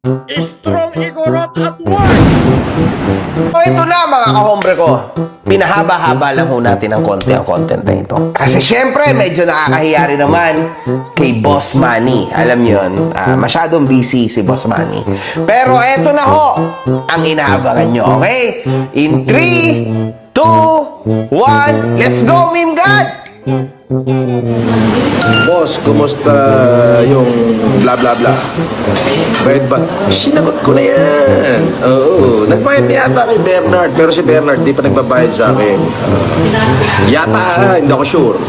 Strong Igorot at work! So ito na mga kahombre ko. Pinahaba-haba lang ho natin ng konti ang content na ito. Kasi syempre, medyo nakakahiya rin naman kay Boss Manny. Alam niyo yun, masyadong busy si Boss Manny. Pero eto na ho, ang inaabangan nyo, okay? In 3, 2, 1, let's go, Meme God! Boss, kumusta yung bla bla bla? Bayad ba? Sinagot ko na yan. Oo, nagbayad na yata kay Bernard. Pero si Bernard di pa nagbabayad sa akin. Yata, hindi ako sure.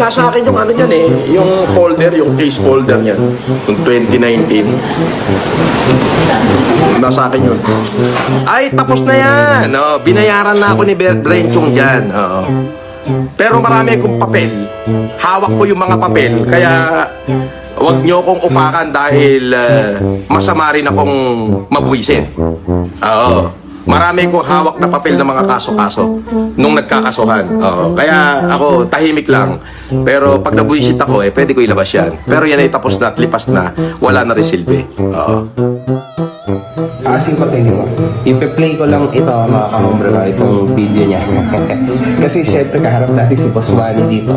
Nasa akin yung ano niyan eh. Yung folder, yung case folder niyan. Yung 2019. Nasa akin yun. Ay, tapos na yan. Binayaran na ako ni Brenchong dyan. Pero marami akong papel. Hawak ko yung mga papel. Kaya wag nyo akong upakan dahil masama rin akong mabuwisin. Oo. Marami akong hawak na papel ng mga kaso-kaso nung nagkakasuhan. Oo. Kaya ako tahimik lang. Pero pag nabuwisit ako, pwede ko ilabas yan. Pero yan ay tapos na at lipas na. Wala na rin silbi. Oo. Simpatili ko. Ipe-play ko lang ito mga kahombre ko, itong video niya. Kasi syempre kaharap natin si Boss Manny dito.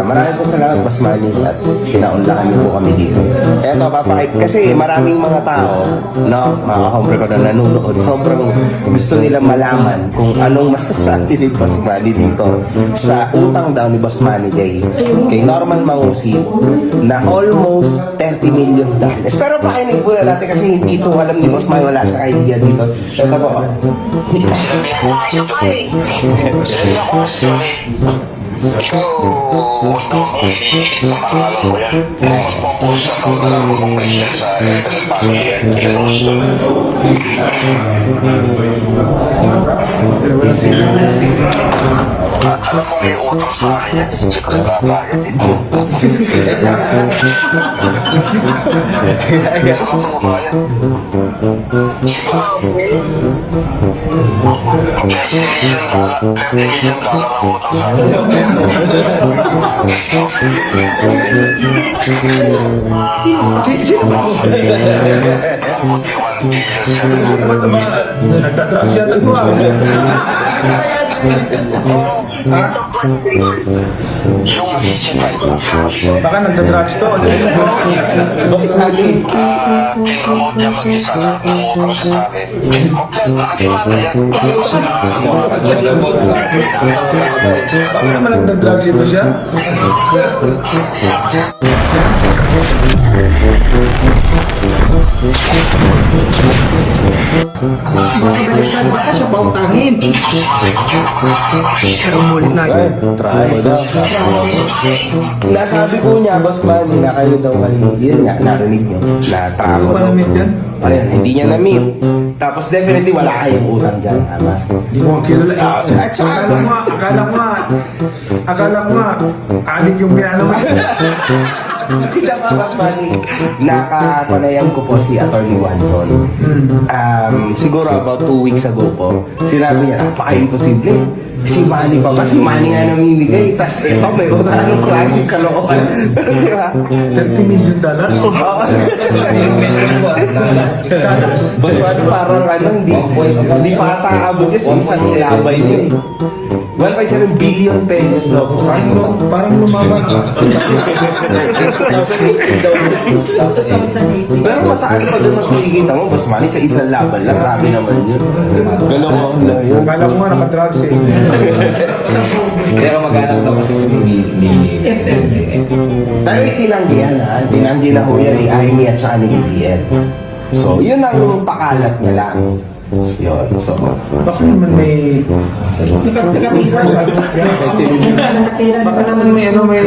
Maraming po salamat Boss Manny at pinaunlakan niyo po kami dito. Eto papakit kasi maraming mga tao, no, mga kahombre ko na nanonood, sobrang gusto nila malaman kung anong masasabi ni Boss Manny dito sa utang daw ni Boss Manny kay Norman Mangusi na almost 30 million dollars. Pero pakinig po na natin kasi hindi ito alam ni Boss Manny, wala siya idea dito. Ito po. Ikaw, sa pangalan ko yan, magpo-post ako na lang kung may sa pag-iyan, i-post ko. Alam mo may utang sa akin yan, hindi ko nagbabayad dito. Alam mo ba yan? Kasi yung 30 million dollar ang utang sa akin. Sino ba? Nagtatrack siya ito Yung Baka nagtatracks to. pinromote niya mag-isa na nangutang siya sa akin. Kompleto, akimata yan. Baka naman nagtatracks ito siya. Nasabi po niya, Boss Manny, na kayo daw yun nga, narinig niyo, na tramo. Ayan, hindi niya na-meet. Tapos definitely wala kayong utang dyan, tama? Hindi ko ang kilala. At saka akala ko nga, adik yung piano mo. Isa pa, Boss Manny, nakapanayan ko po si Atty. Watson. Siguro about 2 weeks ago po, sinabi niya, napaka-imposible. Si Manny pa ba? Si Manny nga namimigay. Tapos ito, may utang klaseng kalookan. Di ba? $30 million? Oo. Boss Manny, parang hindi pa ata abot yun sa isang silabay niya. 1.7 billion pesos daw. Parang lumaban ka. Pero mataas pa doon ang kinikita mo, Boss Manny, sa isang laban lang. Grabe naman yun. Galawang lang yun. Akala ko nga nakadrugs eh. Pero mag-anak daw kasi si Pero itinanggi yan ha. Tinanggi na ho yan ni Amy at saka ni Lilian. So, yun ang pakalat niya lang. Yun, so... Baka naman may... Baka naman may ano, may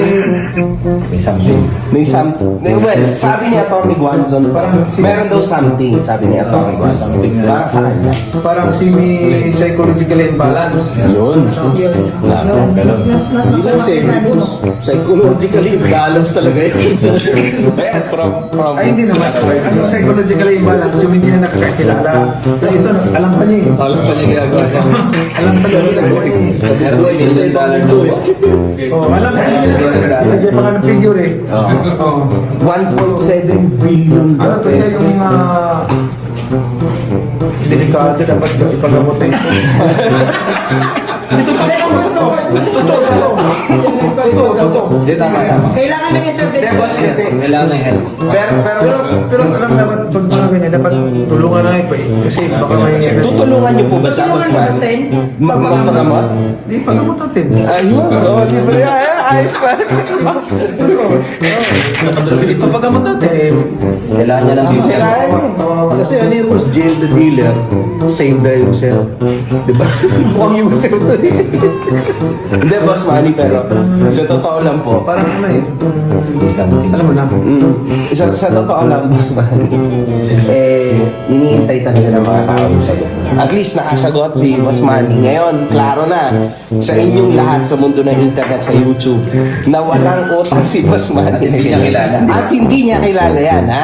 something. May something. Well, sabi ni Atty. Guanzon, meron daw something, sabi ni Atty. Guanzon. Para sa kanya. Parang si may psychological imbalance. Yun. Hindi lang psychologically imbalance talaga yun. From... Ay, hindi naman. Ang psychological imbalance, yung hindi na nakakakilala. Na ito alam pa niya eh. Alam pa niya ginagawa niya. Alam pa niya ginagawa niya eh. Oo, alam pa niya ginagawa niya. Pinagay pa nga ng figure eh. Oo. 1.7 billion Ano to siya yung delikado dapat ipagamot eh. Hindi, tama. Kailangan ng intervention. Hindi, boss, kasi Kailangan ng help. Pero alam dapat pag mga ganyan, dapat tulungan na ipa eh. Kasi baka may tutulungan niyo po ba siya, Tulungan boss mo man? ba, Sen? Magpagamot? Di pagamot natin. Ayun, libre. Ayos pa. Ipapagamot natin eh. Kailangan niya ng video. Kailangan niya. Kasi ano yung boss, Jail the dealer, save the user. Diba? Mukhang user to eh. Hindi, boss Manny, pero sa totoo lang po, Parang ano eh. Alam mo na. sa totoo lang, boss Manny, iniintay talaga ng mga tao yung sagot. At least nakasagot si boss Manny. Ngayon, klaro na sa inyong lahat sa mundo ng internet, sa YouTube, na walang utang si boss Manny. Hindi niya kilala. At hindi niya kilala yan, ha?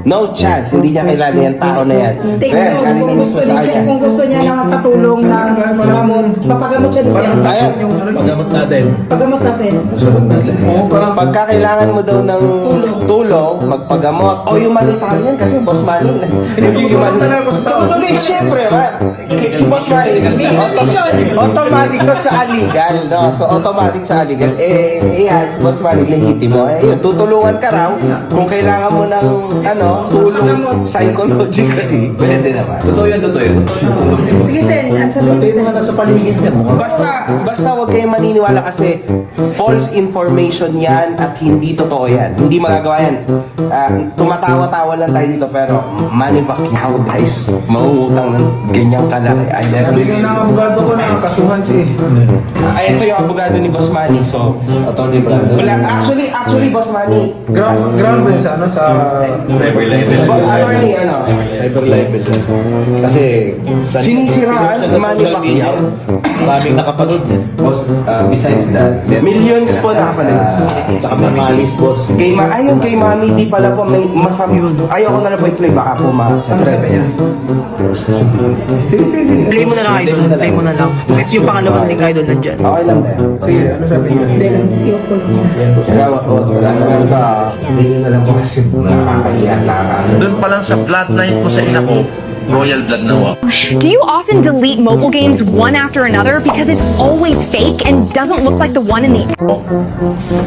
No chance, hindi niya kilala yan, tao na yan. Take Kaya, note, ano kung yung gusto gusto sa niya, kanya? kung gusto niya ng patulong na pagamot, papagamot siya ni Sen. Ayun, Pagamot natin. Pagamot natin. Oo, parang pagka kailangan mo daw ng tulong, magpagamot, o humanitarian kasi boss Manny, hindi talaga ako sa tao. Hindi, syempre, man. Si boss Manny, automatic to tsaka legal, no? So, automatic tsaka legal. Yan, si boss Manny, legitimo. Yun, tutulungan ka raw kung kailangan mo ng, tulong psychologically. Pwede naman. Totoo yun, totoo yun. Sige, Sen. Ang sabi ni Yung Sen. mga nasa paligid niya mo. Basta huwag kayong maniniwala kasi false information yan at hindi totoo yan. Hindi magagawa yan. Tumatawa-tawa lang tayo dito pero Manny Pacquiao guys, mauutang ng ganyang kalaki. I never Sabi nga ng abogado ko na kasuhan siya eh. Ay, ito yung abogado ni Boss Manny. So, Attorney Brandon. actually Boss Manny, Ground ba yun sa ano sa... attorney, Cyber libel. Kasi sinisiraan ni Manny Pacquiao. maraming nakapanood. Boss, besides that, Millions po nakapanood. Saka mamalis, boss. Ayun kay Mami, di pala po may masami. Ayoko na lang po i-play, baka po Ano sabi niya? Sige. Play mo na lang, idol. Play mo na lang. At yung pangalawang link, idol, nandyan. Okay lang ba yan? Sige, ano sabi niya? Hindi lang, i-off ko lang. Salamat po. Salamat po. Hindi na lang po kasi nakakahiya, nakakahiya. Doon pa lang sa bloodline ko sa ina ko, royal blood na ako. Do you often delete mobile games one after another because it's always fake and doesn't look like the one in the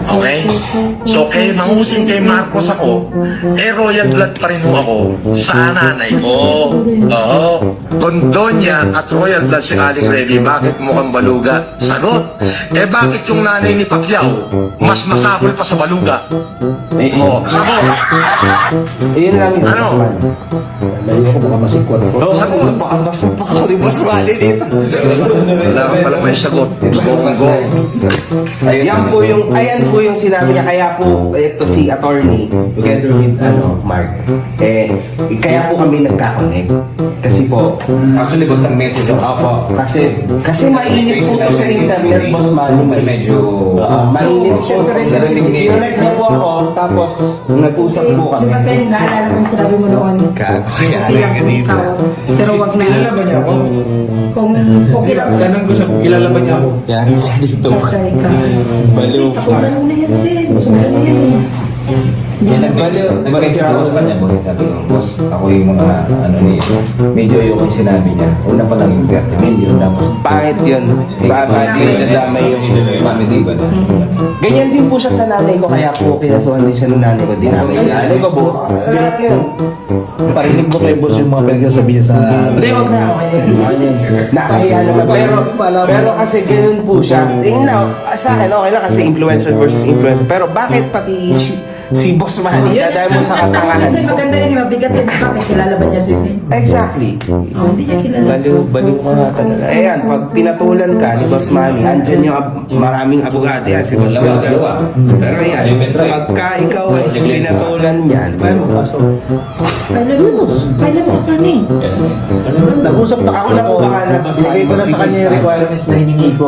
Okay? So, mangusing kay Marcos ako, royal blood pa rin ho ako sa nanay ko. Oo. Kondonya at royal blood si Aling Revy, bakit mukhang baluga? Sagot! Bakit yung nanay ni Pacquiao mas masahol pa sa baluga? Oo, sagot! Iyon lang yun. Ano? Layo ko baka masikwat ko. Sagot! Baka masumpa ko ni Boss Manny dito. Wala ka pala may sagot. Go. Ayan po yung sinabi niya. Kaya po, ito si attorney, together with, Mark, kaya po kami nagkakonnect. Kasi po, Actually, boss, ang message ako. opo, kasi mainit po to sa internet, Boss Manny. Medyo... Mainit po. Kinonect niya po ako, tapos nag-usap po Di kami. ba, Sen, naalala mo yung sinabi mo noon? Okay lang kung ikaw. Pero wag na. Kilala ba niya ako? Kung okay lang. Tanong ko siya, kilala ba niya ako? Yan, dito. Okay ka. Baliw. Kasi ako na yan, Sen. Gusto mo na yan. Nag-message ako sa kanya, boss. Sabi ko, boss, ako yung mga, medyo yung sinabi niya. Una pa lang yung 30 million, tapos... Pangit yun. Babadi, nadamay yung... Mami, di ba? Ganyan din po siya sa nanay ko, kaya po kinasuhan din siya ng nanay ko. Dinamay yung nanay ko po. Lahat yun. Parinig ko kay boss yung mga pinagsasabi niya sa... Hindi, wag na. Nakahiya naman. Pero kasi ganun po siya. Sa akin, okay lang kasi influencer versus influencer. Pero bakit pati si Boss Manny, dahil mo sa katangahan Kasi ko? maganda yun, mabigat yun. Bakit kilala ba niya si Sen? Exactly. Oh, hindi niya kilala. Baliw ka nga talaga. Ayan, pag pinatulan ka ni Boss Manny, andyan yung maraming abogado yan, si Boss Manny. Pero yan, pagka ikaw ay pinatulan yan, paano pasok? Kailan mo? Kailan mo, attorney? Nag-usap na Ako lang po bahala, boss. Bigay ko na sa kanya yung requirements na hiningi ko.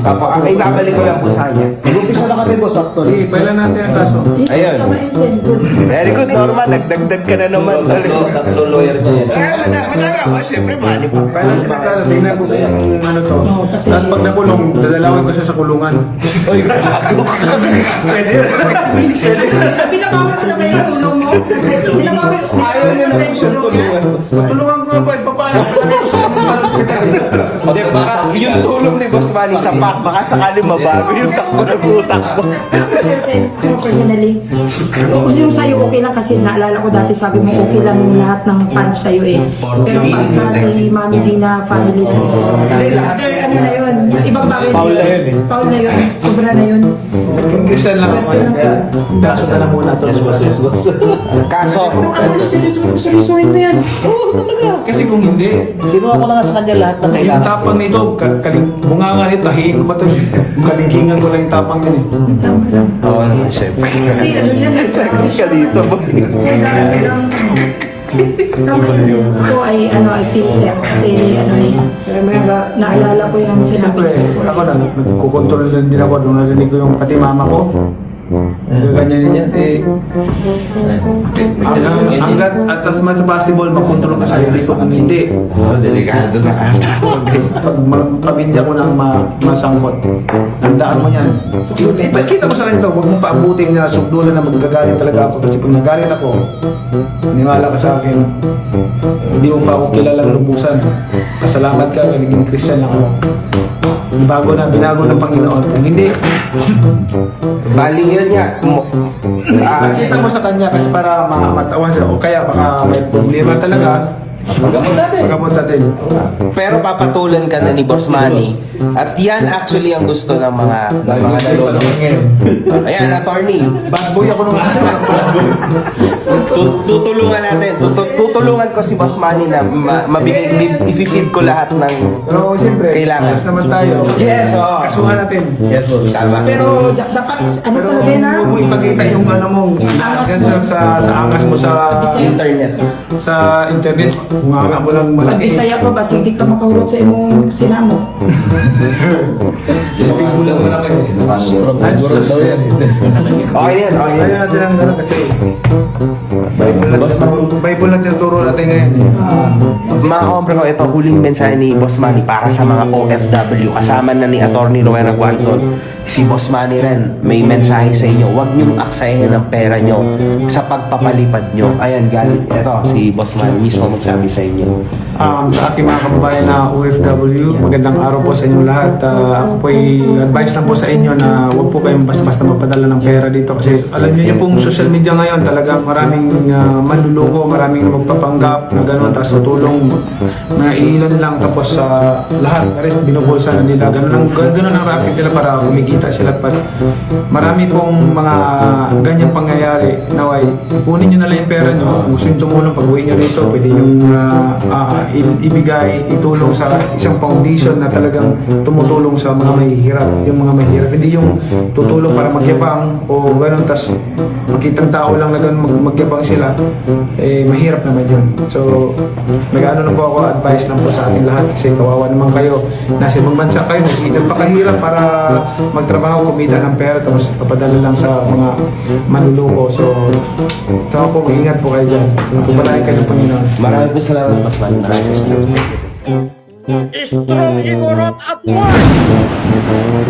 Apo, ang ibabalik ko lang po sa kanya. Nag-umpisa na kami, boss, actually. Pailan natin ang kaso. Ayun. Tama yung send ko. Very good, Norman. Nagdagdag ka na naman. Tatlo lawyer niya yan. Madama. Siyempre, mali pa. Pailan natin ang kaso. Tingnan ko kung ano to. Oo, kasi- Tapos pag nakulong, dadalawin ko siya sa kulungan. Pwede yun. Pinapawag ko na ba yung tulong mo? Kasi pinapawag ko Ayaw nyo na po siyang tulungan. Tulungan ko pa, paano? Palagay ko sa hospital. Hindi, baka yung tulong ni Boss Manny sa pack, baka sakali mabago yung takbo ng utak mo. Personally. Kasi yung sa'yo okay lang kasi naalala ko dati sabi mo okay lang yung lahat ng punch sa'yo eh. Pero pagka si Mami Dina family na yun. After ano na yun, yung ibang bagay Foul na yun eh. Foul na yun. Sobra na yun. Kristian lang ako ngayon. Kaya, kaso na muna to. Yes, boss. Kaso, Seryosohin mo yan. Kasi kung hindi, Kinuha ko na nga sa kanya lahat ng yung kailangan. tapang nito, bunga nito, tahiin ko ba ito? Kalingkingan ko lang yung tapang yun eh. oo naman, syempre. Kasi ano yan. Ka dito, boy. Ako ay ano ay feel set kasi ano eh naalala ko yung sinabi Siyempre, ako na, nagkukontrol lang din ako nung narinig ko yung pati mama ko. Ganyan din yan eh. Hanggat at as much as possible, makontrol ko sarili ko. Kung hindi, Delikado na ata. pabindya ko ng masangkot. Tandaan mo yan. Ipakita mo sa kanya ito, huwag mong paabutin na sugdulan na magagalit talaga ako. Kasi pag nagalit ako, niwala ka sa akin, hindi mo pa ako kilalang lubusan. Pasalamat ka, naging Christian lang ako. Binago ng Panginoon. Kung hindi, Bali yun niya. pakita mo sa kanya kasi para matawan siya. O kaya baka may problema talaga. Pagkamot natin. Pero papatulan ka na ni Boss Manny. At yan actually ang gusto ng mga nalolo. Ayan, attorney. Bad boy ako nung Tutulungan natin. Tutulungan ko si Boss Manny na mabigay, i-feed ko lahat ng Pero siyempre, Kailangan. ayos naman tayo. Yes, oo. Kasuhan natin. Yes, boss. Tama. pero dapat ano Pero talaga na huwag mo ipakita yung ano mo, sa angas mo sa Internet. internet. Kung nga mo lang sa Bisaya pa ba hindi ka makahulog sa imong sinamo Kulang mo na kayo. Strong control daw yan. Okay yan, okay yan. Ayaw natin ang gano'n kasi Bible na tinuturo natin ngayon. Mga kombre ko, ito huling mensahe ni Boss Manny para sa mga OFW. Kasama na ni Atty. Rowena Guanzon. Si Boss Manny rin, may mensahe sa inyo. Huwag niyong aksayahin ang pera niyo sa pagpapalipad niyo. Ayan, galing. Ito, si Boss Manny mismo magsabi sa inyo. Sa aking mga kababayan na OFW, magandang araw po sa inyong lahat. Ako po advice lang po sa inyo na huwag po kayong basta-basta magpadala ng pera dito kasi alam niyo pong social media ngayon talagang maraming manluloko, maraming magpapanggap na gano'n, tapos tutulong na ilan lang tapos lahat na rin binubulsa na nila. Ganun ang racket nila para kumikita sila. Marami pong mga ganyang pangyayari. Naway, kunin nyo na lang yung pera nyo. Kung gusto nyo tumulong pag uwi nyo rito, pwede nyo ibigay, itulong sa isang foundation na talagang tumutulong sa mga mahihirap. Yung mga mahihirap. Hindi yung tutulong para magyabang o gano'n, tas makitang tao lang na gano'n magyabang sila. Mahirap naman yun. So, nag-ano na po ako, advice lang po sa ating lahat kasi kawawa naman kayo. Nasa ibang bansa kayo, napakahirap para magtrabaho, kumita ng pera, tapos papadala lang sa mga manluloko. So, tama po, mag-ingat po kayo dyan. Pagpalain kayo ng Panginoon. Maraming po salamat, Boss Manny. Maraming salamat. Strong, igorot at one!